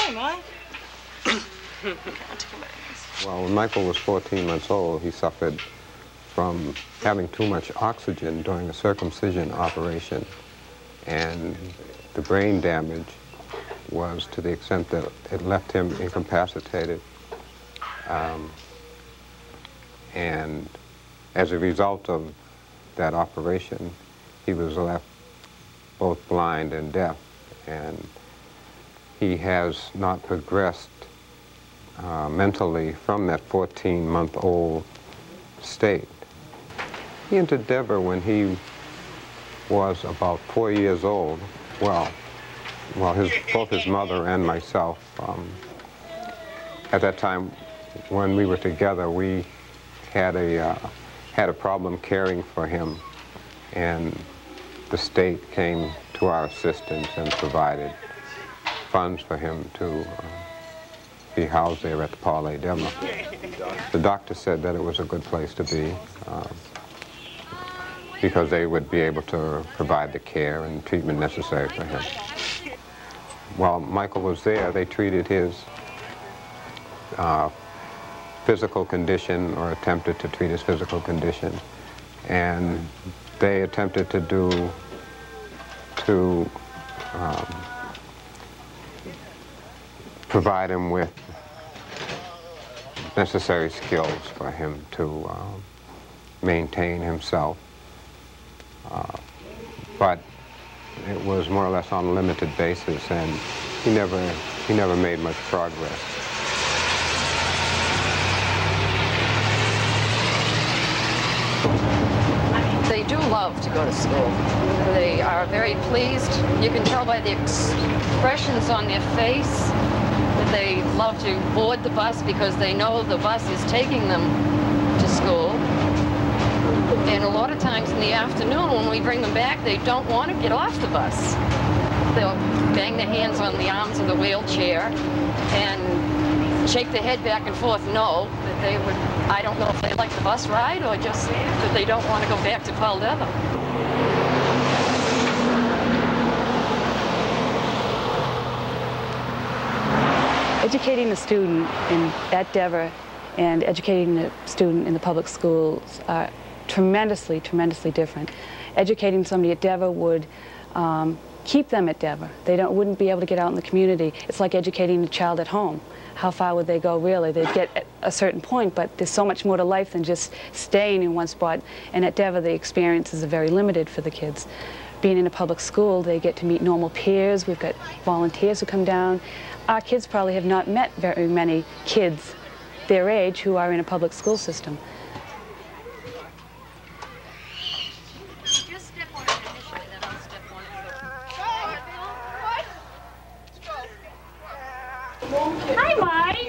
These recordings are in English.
Hi, Mike. Well, when Michael was 14 months old, he suffered from having too much oxygen during a circumcision operation, and the brain damage was to the extent that it left him incapacitated. And as a result of that operation, he was left both blind and deaf, and he has not progressed mentally from that 14-month-old state. He entered Deborah when he was about 4 years old. Well, both his mother and myself, at that time when we were together, we had a problem caring for him, and the state came to our assistance and provided funds for him to be housed there at the Parley Deborah. The doctor said that it was a good place to be because they would be able to provide the care and treatment necessary for him. While Michael was there, they treated his physical condition, or attempted to treat his physical condition, and they attempted to provide him with necessary skills for him to maintain himself. But it was more or less on a limited basis, and he never made much progress. They do love to go to school. They are very pleased. You can tell by the expressions on their face that they love to board the bus because they know the bus is taking them to school. And a lot of times in the afternoon when we bring them back, they don't want to get off the bus. They'll bang their hands on the arms of the wheelchair and shake their head back and forth, no, that they would, I don't know if they like the bus ride or just that they don't want to go back to Paul Deborah. Educating a student at Deborah and educating a student in the public schools are tremendously, tremendously different. Educating somebody at Deborah would keep them at Deborah. They wouldn't be able to get out in the community. It's like educating a child at home. How far would they go, really? They'd get at a certain point, but there's so much more to life than just staying in one spot. And at Deborah, the experiences are very limited for the kids. Being in a public school, they get to meet normal peers. We've got volunteers who come down. Our kids probably have not met very many kids their age who are in a public school system. Hi, Mike.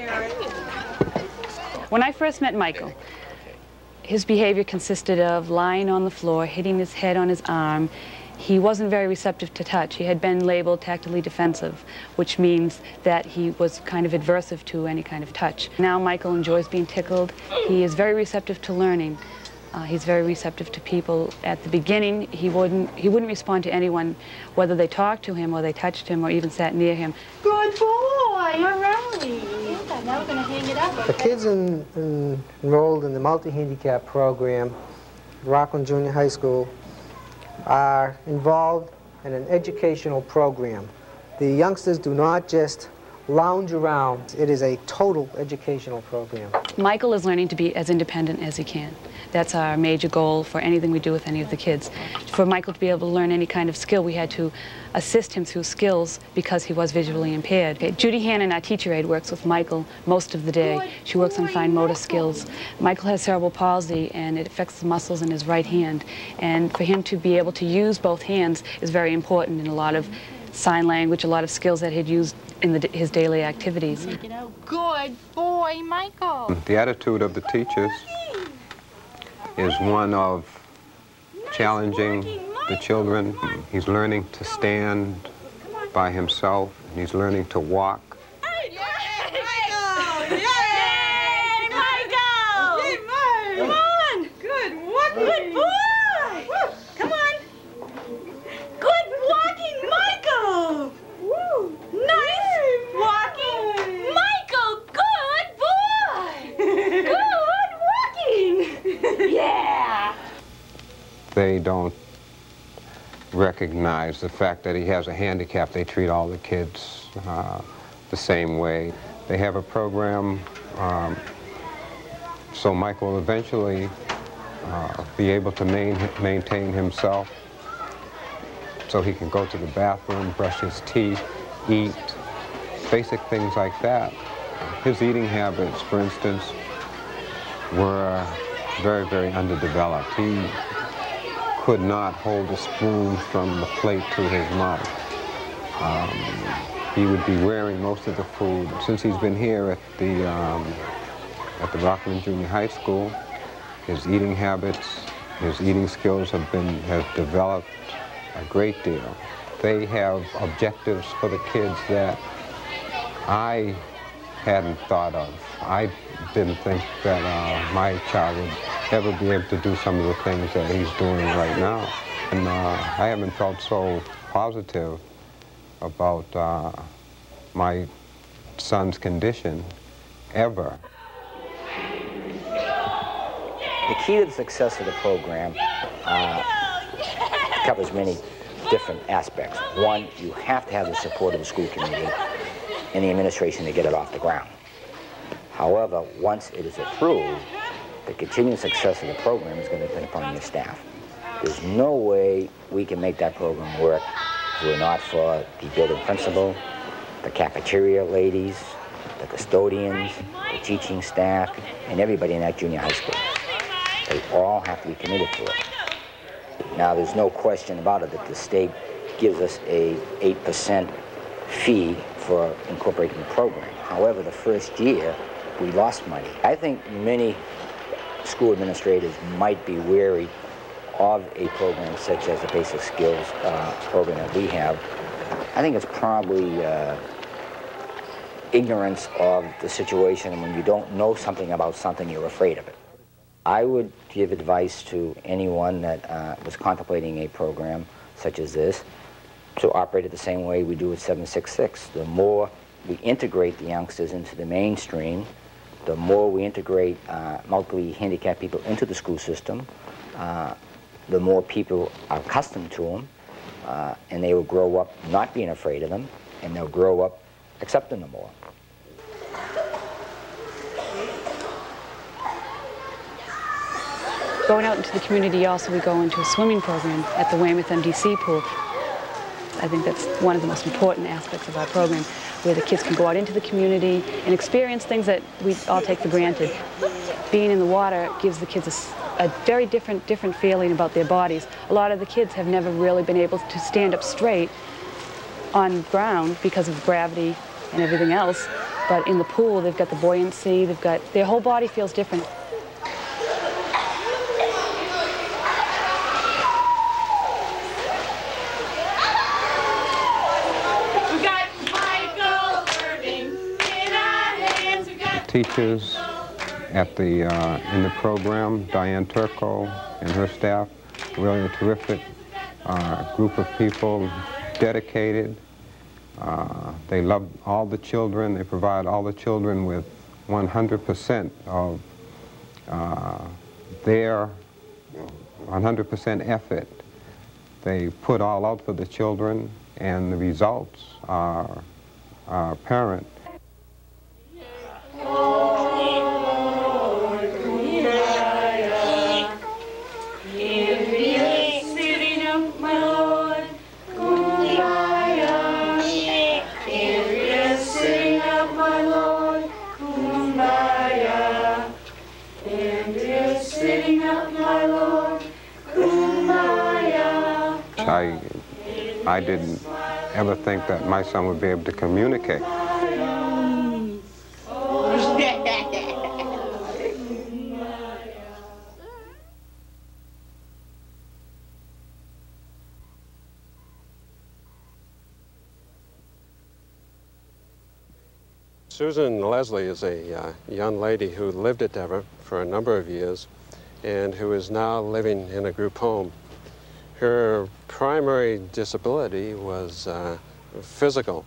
When I first met Michael, his behavior consisted of lying on the floor, hitting his head on his arm. He wasn't very receptive to touch. He had been labeled tactily defensive, which means that he was kind of aversive to any kind of touch. Now Michael enjoys being tickled. He is very receptive to learning. He's very receptive to people. At the beginning, he wouldn't respond to anyone, whether they talked to him or they touched him or even sat near him. Good boy, all right. Now we're going to hang it up. The kids enrolled in the multi-handicap program at Rockland Junior High School are involved in an educational program. The youngsters do not just lounge around. It is a total educational program. Michael is learning to be as independent as he can. That's our major goal for anything we do with any of the kids. For Michael to be able to learn any kind of skill, we had to assist him through skills because he was visually impaired. Judy Hannon, our teacher aide, works with Michael most of the day. She works on fine motor skills. Michael has cerebral palsy, and it affects the muscles in his right hand. And for him to be able to use both hands is very important in a lot of sign language, a lot of skills that he'd used in his daily activities. Good boy, Michael. The attitude of the teachers is one of challenging the children. He's learning to stand by himself. He's learning to walk. Yay, Michael! Yay, Michael! Yay, Mike! Come on! Good walking! Good boy! Come on! Good walking, Michael! Woo! Nice walking, they don't recognize the fact that he has a handicap. They treat all the kids the same way. They have a program so Michael will eventually be able to maintain himself, so he can go to the bathroom, brush his teeth, eat, basic things like that. His eating habits, for instance, were very, very underdeveloped. He could not hold a spoon from the plate to his mouth. He would be wearing most of the food. Since he's been here at the Rockland Junior High School, his eating habits, his eating skills have developed a great deal. They have objectives for the kids that I hadn't thought of. I didn't think that my child would ever be able to do some of the things that he's doing right now. And I haven't felt so positive about my son's condition ever. The key to the success of the program covers many different aspects. One, you have to have the support of the school community and the administration to get it off the ground. However, once it is approved, the continued success of the program is going to depend upon your staff. There's no way we can make that program work if it were not for the building principal, the cafeteria ladies, the custodians, the teaching staff, and everybody in that junior high school. They all have to be committed to it. Now, there's no question about it that the state gives us a 8% fee for incorporating the program. However, the first year, we lost money. I think many school administrators might be wary of a program such as the basic skills program that we have. I think it's probably ignorance of the situation. When you don't know something about something, you're afraid of it. I would give advice to anyone that was contemplating a program such as this to operate it the same way we do at 766. The more we integrate the youngsters into the mainstream, the more we integrate multiply handicapped people into the school system, the more people are accustomed to them, and they will grow up not being afraid of them, and they'll grow up accepting them more. Going out into the community also, we go into a swimming program at the Weymouth MDC pool. I think that's one of the most important aspects of our program, where the kids can go out into the community and experience things that we all take for granted. Being in the water gives the kids a very different feeling about their bodies. A lot of the kids have never really been able to stand up straight on ground because of gravity and everything else, but in the pool they've got the buoyancy, their whole body feels different. Teachers at in the program, Diane Turco and her staff, really a terrific group of people, dedicated. They love all the children. They provide all the children with 100% of their 100% effort. They put all out for the children, and the results are apparent. I didn't ever think that my son would be able to communicate. Susan Leslie is a young lady who lived at Dever for a number of years and who is now living in a group home. Her primary disability was physical,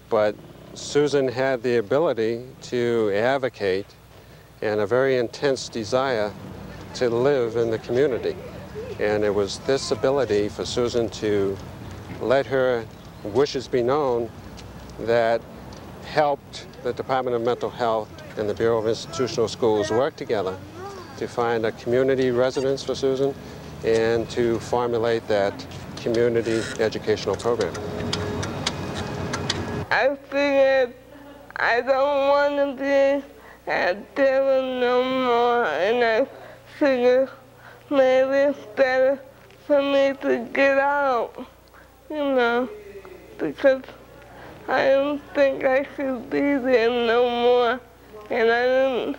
but Susan had the ability to advocate and a very intense desire to live in the community. And it was this ability for Susan to let her wishes be known that helped the Department of Mental Health and the Bureau of Institutional Schools work together to find a community residence for Susan and to formulate that community educational program. I figured I don't want to be at Devon no more, and I figured maybe it's better for me to get out, you know, because I didn't think I should be there no more, and I didn't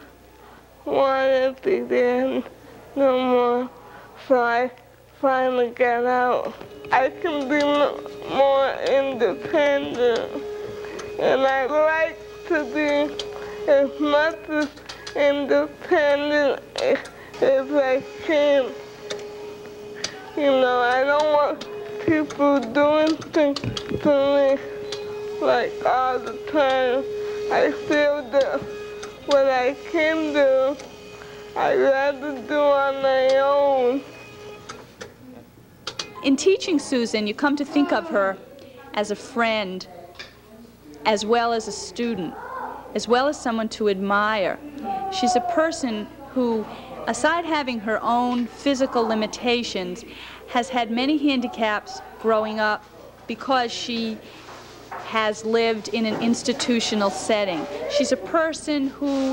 want to be there no more, so I finally got out. I can be more independent, and I like to be as much as independent as I can. You know, I don't want people doing things to me like all the time. I feel that what I can do, I'd rather do on my own. In teaching Susan, you come to think of her as a friend, as well as a student, as well as someone to admire. She's a person who, aside having her own physical limitations, has had many handicaps growing up because she has lived in an institutional setting. She's a person who